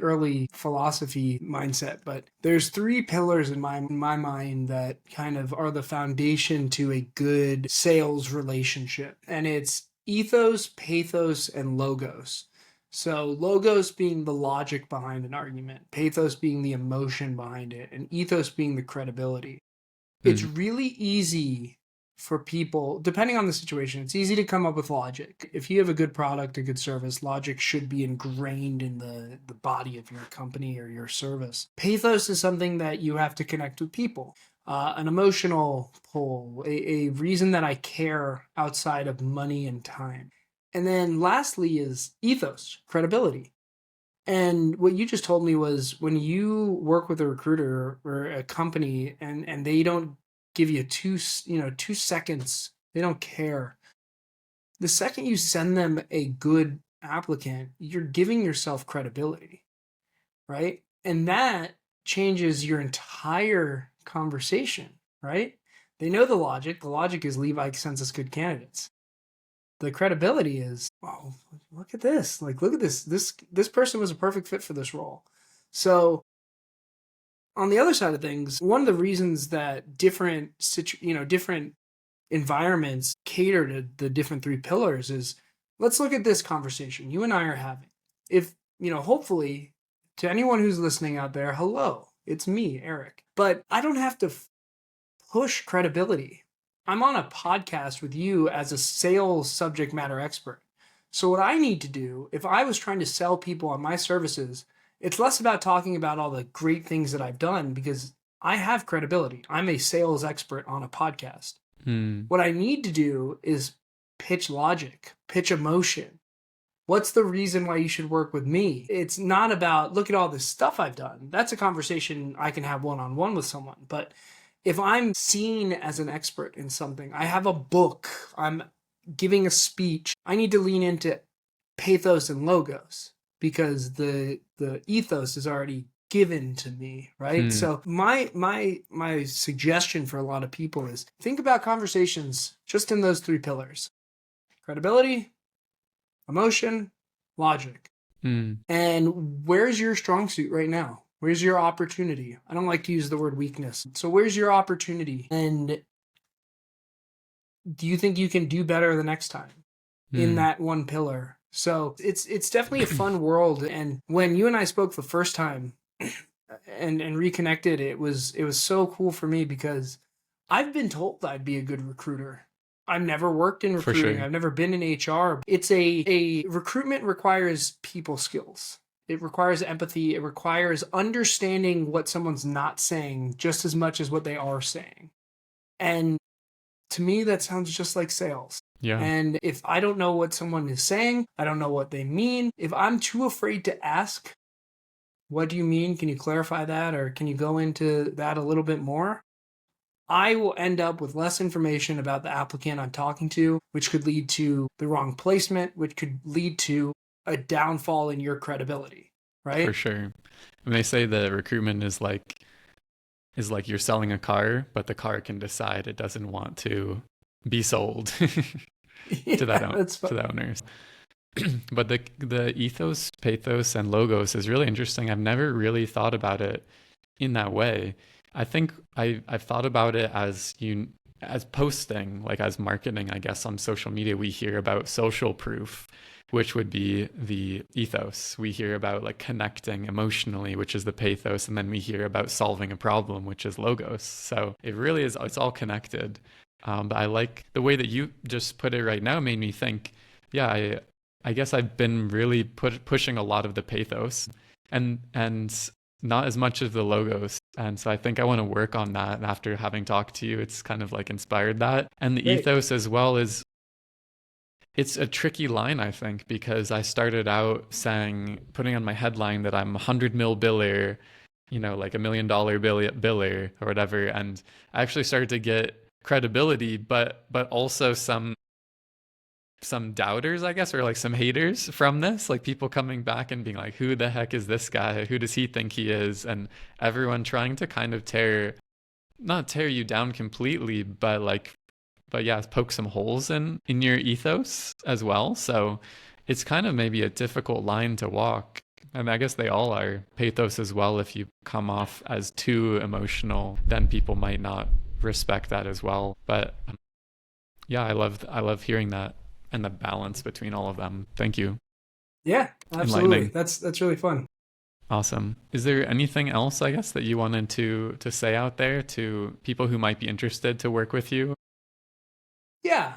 early philosophy mindset. But there's three pillars in my mind that kind of are the foundation to a good sales relationship, and it's ethos, pathos, and logos. So logos being the logic behind an argument, pathos being the emotion behind it, and ethos being the credibility. It's mm, really easy for people, depending on the situation, it's easy to come up with logic. If you have a good product, a good service, logic should be ingrained in the body of your company or your service. Pathos is something that you have to connect with people. An emotional pull, a reason that I care outside of money and time. And then lastly is ethos, credibility. And what you just told me was when you work with a recruiter or a company and they don't give you 2 seconds, they don't care. The second you send them a good applicant, you're giving yourself credibility, right? And that changes your entire conversation, right? They know the logic. The logic is Levi sends us good candidates. The credibility is, oh, look at this. Like, look at this. This person was a perfect fit for this role. So on the other side of things, one of the reasons that different environments cater to the different three pillars is, let's look at this conversation you and I are having. If, hopefully to anyone who's listening out there, hello, it's me, Eric. But I don't have to push credibility. I'm on a podcast with you as a sales subject matter expert. So what I need to do, if I was trying to sell people on my services, it's less about talking about all the great things that I've done because I have credibility. I'm a sales expert on a podcast. mm, What I need to do is pitch logic, pitch emotion. What's the reason why you should work with me? It's not about, look at all this stuff I've done. That's a conversation I can have one-on-one with someone. But if I'm seen as an expert in something, I have a book, I'm giving a speech, I need to lean into pathos and logos because the ethos is already given to me, right? mm, So my suggestion for a lot of people is think about conversations just in those three pillars: credibility, emotion, logic. mm. And where's your strong suit right now? Where's your opportunity? I don't like to use the word weakness. So where's your opportunity? And do you think you can do better the next time in Mm. that one pillar? So it's definitely a fun world. And when you and I spoke the first time and reconnected, it was so cool for me because I've been told I'd be a good recruiter. I've never worked in For recruiting. sure. I've never been in HR. It's a recruitment requires people skills. It requires empathy. It requires understanding what someone's not saying just as much as what they are saying. And to me, that sounds just like sales. Yeah. And if I don't know what someone is saying, I don't know what they mean. If I'm too afraid to ask, what do you mean? Can you clarify that? Or can you go into that a little bit more? I will end up with less information about the applicant I'm talking to, which could lead to the wrong placement, which could lead to a downfall in your credibility, For right? sure. When they say that recruitment is like you're selling a car, but the car can decide it doesn't want to be sold to Yeah, that's to fun. the owners. But the ethos, pathos, and logos is really interesting. I've never really thought about it in that way. I think I've thought about it as as posting, like as marketing, I guess, on social media. We hear about social proof, which would be the ethos. We hear about like connecting emotionally, which is the pathos, and then we hear about solving a problem, which is logos. So it really is, it's all connected. But I like the way that you just put it right now, made me think, yeah, I guess I've been really pushing a lot of the pathos and not as much of the logos. And so I think I want to work on that. And after having talked to you, it's kind of like inspired that. And the Great. ethos as well is it's a tricky line, I think, because I started out saying, putting on my headline that I'm 100 mil biller, like $1 million biller or whatever. And I actually started to get credibility, but also some doubters, I guess, or like some haters from this, like people coming back and being like, who the heck is this guy? Who does he think he is? And everyone trying to kind of not tear you down completely, but yeah, poke some holes in your ethos as well. So it's kind of maybe a difficult line to walk. And I guess they all are pathos as well. If you come off as too emotional, then people might not respect that as well. But yeah, I love hearing that and the balance between all of them. Thank you. Yeah, absolutely. Enlightening. That's really fun. Awesome. Is there anything else, I guess, that you wanted to say out there to people who might be interested to work with you? Yeah.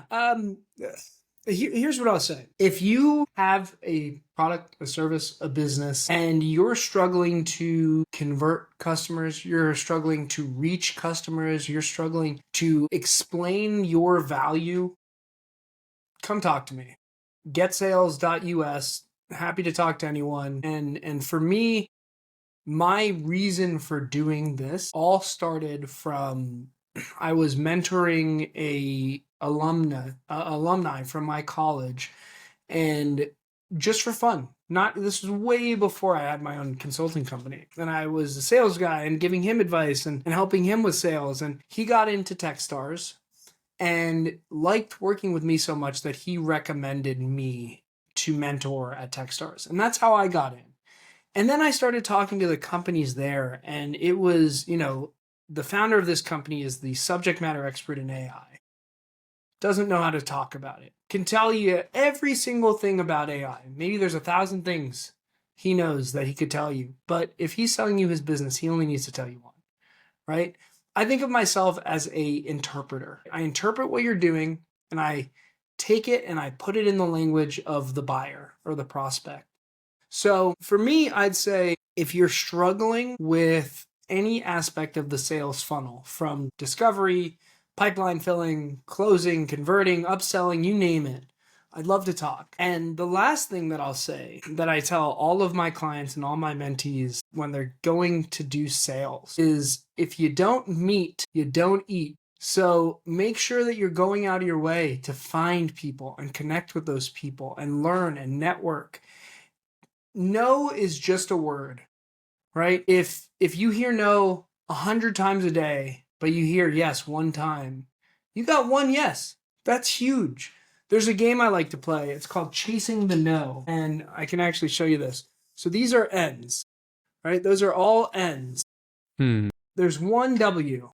Here's what I'll say. If you have a product, a service, a business, and you're struggling to convert customers, you're struggling to reach customers, you're struggling to explain your value, come talk to me. Getsales.us. Happy to talk to anyone. And for me, my reason for doing this all started from I was mentoring a alumni from my college, and just for fun. Not This was way before I had my own consulting company. And I was a sales guy and giving him advice and helping him with sales. And he got into Techstars and liked working with me so much that he recommended me to mentor at Techstars. And that's how I got in. And then I started talking to the companies there, and it was, the founder of this company is the subject matter expert in AI. Doesn't know how to talk about it. Can tell you every single thing about AI. Maybe there's 1,000 things he knows that he could tell you. But if he's selling you his business, he only needs to tell you one, right? I think of myself as a interpreter. I interpret what you're doing, and I take it and I put it in the language of the buyer or the prospect. So for me, I'd say if you're struggling with any aspect of the sales funnel, from discovery, pipeline filling, closing, converting, upselling, you name it, I'd love to talk. And the last thing that I'll say that I tell all of my clients and all my mentees when they're going to do sales is, if you don't meet, you don't eat. So make sure that you're going out of your way to find people and connect with those people and learn and network. No is just a word, right? If you hear no 100 times a day, but you hear yes one time, you got one yes. That's huge. There's a game I like to play. It's called Chasing the No, and I can actually show you this. So these are N's, right? Those are all N's. There's one W,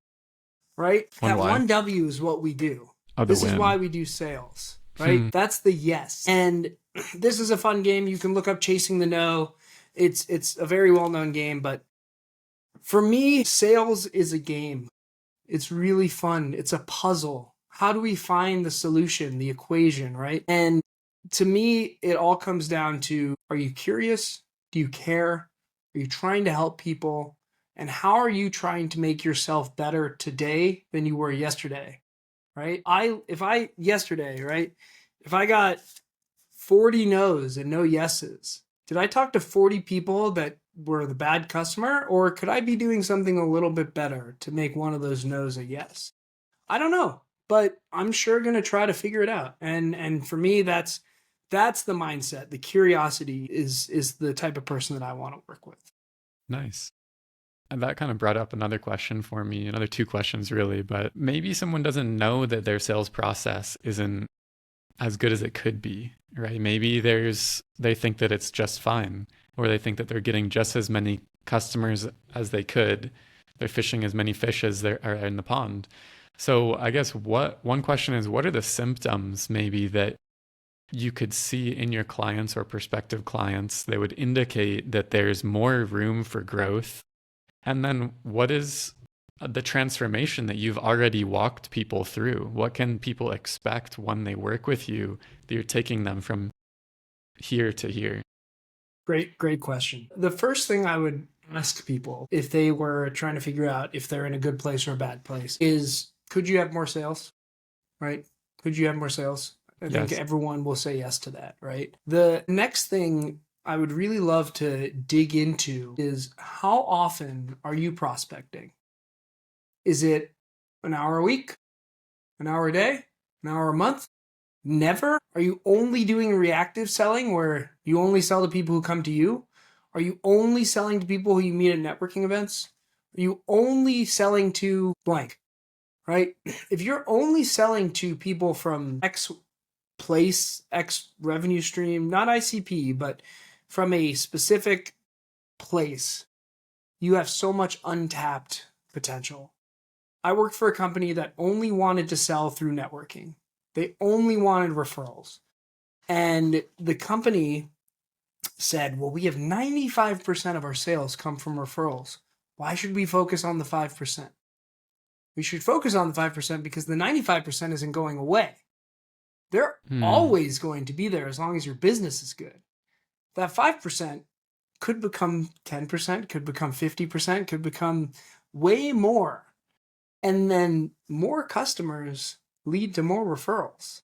right? That one W is what we do. This is why we do sales, right? That's the yes. And this is a fun game. You can look up Chasing the No. It's a very well-known game, but for me, sales is a game. It's really fun. It's a puzzle. How do we find the solution, the equation, right? And to me, it all comes down to, are you curious? Do you care? Are you trying to help people? And how are you trying to make yourself better today than you were yesterday, right? If I got 40 no's and no yeses, did I talk to 40 people that were the bad customer, or could I be doing something a little bit better to make one of those no's a yes? I don't know, but I'm sure going to try to figure it out. And for me, that's the mindset. The curiosity is the type of person that I want to work with. Nice. And that kind of brought up another question for me, another two questions really, but maybe someone doesn't know that their sales process isn't as good as it could be, right? Maybe they think that it's just fine, or they think that they're getting just as many customers as they could. They're fishing as many fish as there are in the pond. So I guess one question is, what are the symptoms maybe that you could see in your clients or prospective clients that would indicate that there's more room for growth? And then what is the transformation that you've already walked people through? What can people expect when they work with you, that you're taking them from here to here? Great question. The first thing I would ask people if they were trying to figure out if they're in a good place or a bad place is, could you have more sales? Right? Could you have more sales? I think Yes. everyone will say yes to that, right? The next thing I would really love to dig into is, how often are you prospecting? Is it an hour a week, an hour a day, an hour a month? Never? Are you only doing reactive selling where you only sell to people who come to you? Are you only selling to people who you meet at networking events? Are you only selling to blank? Right? If you're only selling to people from X place, X revenue stream, not ICP, but from a specific place, you have so much untapped potential. I worked for a company that only wanted to sell through networking. They only wanted referrals. And the company said, well, we have 95% of our sales come from referrals. Why should we focus on the 5%? We should focus on the 5% because the 95% isn't going away. They're Hmm. always going to be there as long as your business is good. That 5% could become 10%, could become 50%, could become way more. And then more customers lead to more referrals,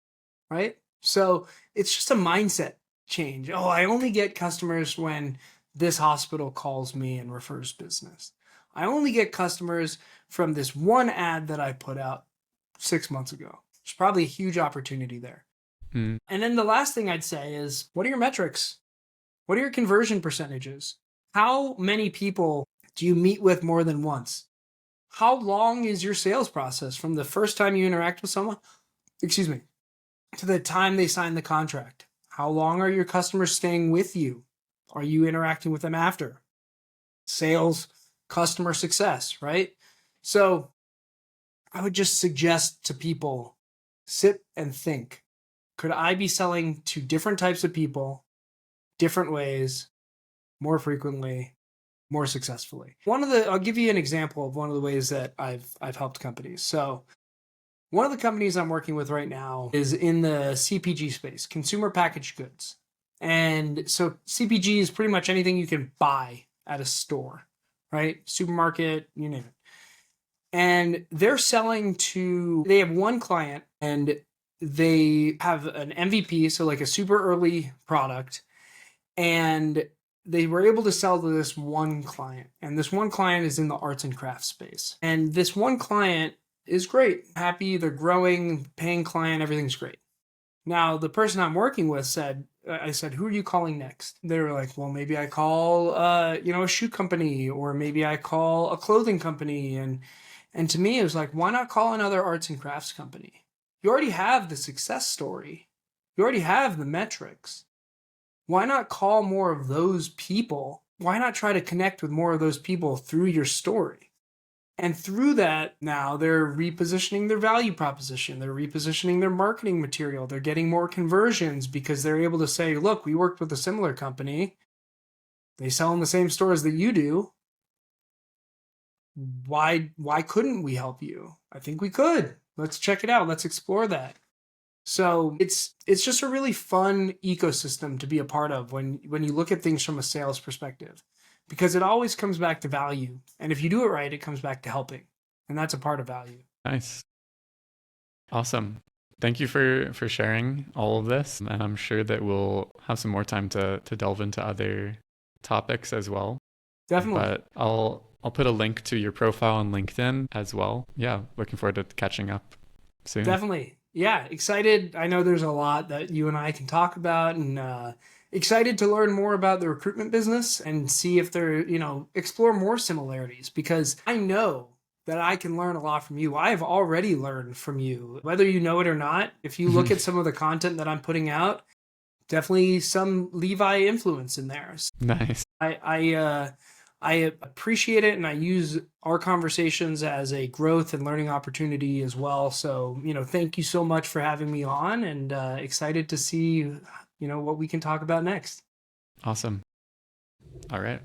right? So it's just a mindset change. Oh, I only get customers when this hospital calls me and refers business. I only get customers from this one ad that I put out 6 months ago. There's probably a huge opportunity there. Hmm. And then the last thing I'd say is, what are your metrics? What are your conversion percentages? How many people do you meet with more than once? How long is your sales process from the first time you interact with someone, excuse me, to the time they sign the contract? How long are your customers staying with you? Are you interacting with them after? Sales, customer success, right? So I would just suggest to people, sit and think. Could I be selling to different types of people, different ways, more frequently, more successfully? I'll give you an example of one of the ways that I've helped companies. So one of the companies I'm working with right now is in the CPG space, consumer packaged goods. And so CPG is pretty much anything you can buy at a store, right? Supermarket, you name it. And they have one client and they have an MVP, so like a super early product, and they were able to sell to this one client. And this one client is in the arts and crafts space. And this one client is great, happy, they're growing, paying client, everything's great. Now, the person I'm working with I said, who are you calling next? They were like, well, maybe I call, a shoe company, or maybe I call a clothing company. And to me, it was like, why not call another arts and crafts company? You already have the success story. You already have the metrics. Why not call more of those people? Why not try to connect with more of those people through your story? And through that, now they're repositioning their value proposition. They're repositioning their marketing material. They're getting more conversions because they're able to say, look, we worked with a similar company. They sell in the same stores that you do. Why couldn't we help you? I think we could. Let's check it out. Let's explore that. So it's just a really fun ecosystem to be a part of when you look at things from a sales perspective, because it always comes back to value. And if you do it right, it comes back to helping. And that's a part of value. Nice. Awesome. Thank you for sharing all of this. And I'm sure that we'll have some more time to delve into other topics as well. Definitely. But I'll put a link to your profile on LinkedIn as well. Yeah, looking forward to catching up soon. Definitely. Yeah, excited. I know there's a lot that you and I can talk about, and excited to learn more about the recruitment business and see if explore more similarities, because I know that I can learn a lot from you. I have already learned from you, whether you know it or not. If you look at some of the content that I'm putting out, definitely some Levi influence in there. Nice. I appreciate it, and I use our conversations as a growth and learning opportunity as well. So, thank you so much for having me on, and excited to see, what we can talk about next. Awesome. All right.